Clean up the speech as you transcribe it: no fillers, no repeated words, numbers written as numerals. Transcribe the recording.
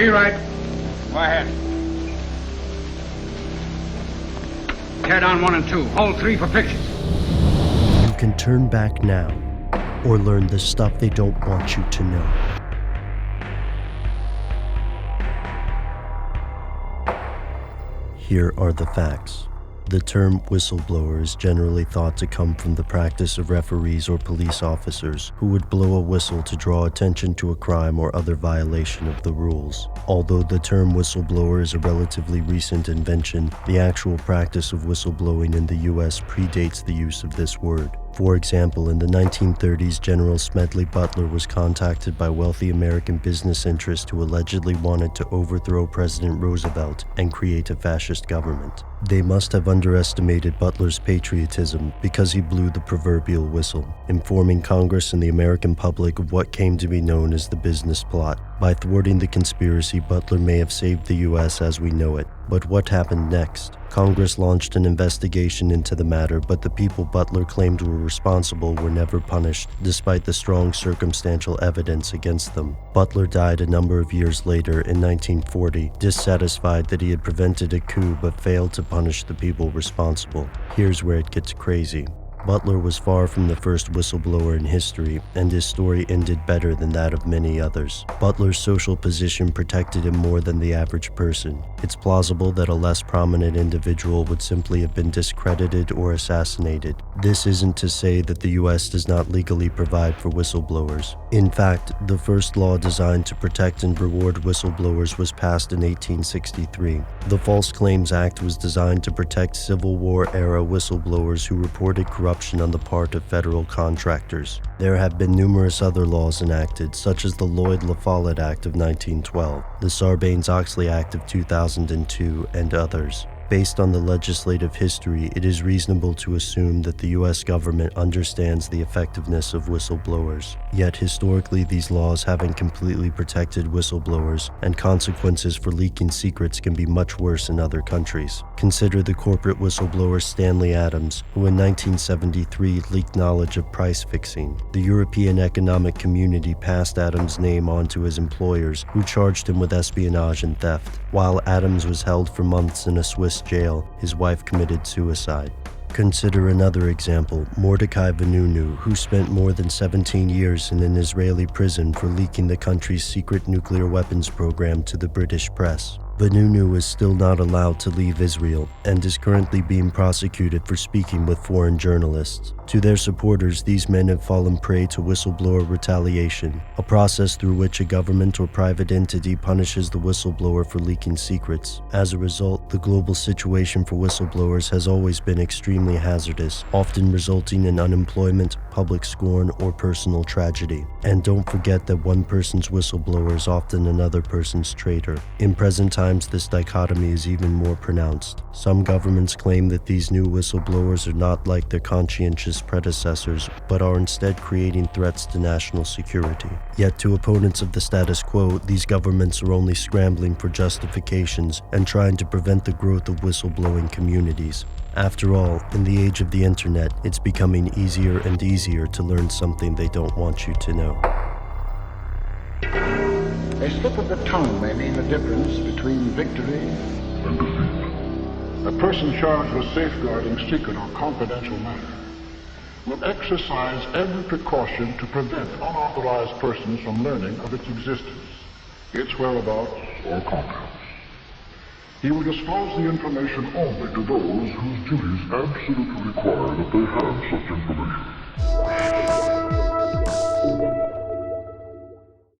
Rewrite. Go ahead. Tear down 1 and 2. Hold 3 for pictures. You can turn back now, or learn the stuff they don't want you to know. Here are the facts. The term whistleblower is generally thought to come from the practice of referees or police officers who would blow a whistle to draw attention to a crime or other violation of the rules. Although the term whistleblower is a relatively recent invention, the actual practice of whistleblowing in the US predates the use of this word. For example, in the 1930s, General Smedley Butler was contacted by wealthy American business interests who allegedly wanted to overthrow President Roosevelt and create a fascist government. They must have underestimated Butler's patriotism because he blew the proverbial whistle, informing Congress and the American public of what came to be known as the business plot. By thwarting the conspiracy, Butler may have saved the U.S. as we know it. But what happened next? Congress launched an investigation into the matter, but the people Butler claimed were responsible were never punished, despite the strong circumstantial evidence against them. Butler died a number of years later, in 1940, dissatisfied that he had prevented a coup but failed to punish the people responsible. Here's where it gets crazy. Butler was far from the first whistleblower in history, and his story ended better than that of many others. Butler's social position protected him more than the average person. It's plausible that a less prominent individual would simply have been discredited or assassinated. This isn't to say that the US does not legally provide for whistleblowers. In fact, the first law designed to protect and reward whistleblowers was passed in 1863. The False Claims Act was designed to protect Civil War-era whistleblowers who reported corruption on the part of federal contractors. There have been numerous other laws enacted, such as the Loyd-La Act of 1912, the Sarbanes-Oxley Act of 2002, and others. Based on the legislative history, it is reasonable to assume that the US government understands the effectiveness of whistleblowers. Yet historically, these laws haven't completely protected whistleblowers, and consequences for leaking secrets can be much worse in other countries. Consider the corporate whistleblower Stanley Adams, who in 1973 leaked knowledge of price fixing. The European Economic Community passed Adams' name on to his employers, who charged him with espionage and theft. While Adams was held for months in a Swiss jail, his wife committed suicide. Consider another example, Mordecai Vanunu, who spent more than 17 years in an Israeli prison for leaking the country's secret nuclear weapons program to the British press. Vanunu is still not allowed to leave Israel and is currently being prosecuted for speaking with foreign journalists. To their supporters, these men have fallen prey to whistleblower retaliation, a process through which a government or private entity punishes the whistleblower for leaking secrets. As a result, the global situation for whistleblowers has always been extremely hazardous, often resulting in unemployment, public scorn, or personal tragedy. And don't forget that one person's whistleblower is often another person's traitor. In present times, this dichotomy is even more pronounced. Some governments claim that these new whistleblowers are not like their conscientious predecessors, but are instead creating threats to national security. Yet to opponents of the status quo, these governments are only scrambling for justifications and trying to prevent the growth of whistleblowing communities. After all, in the age of the internet, it's becoming easier and easier to learn something they don't want you to know. A slip of the tongue may mean the difference between victory and defeat. A person charged with safeguarding secret or confidential matter will exercise every precaution to prevent unauthorized persons from learning of its existence, its whereabouts, or contents. He will disclose the information only to those whose duties absolutely require that they have such information.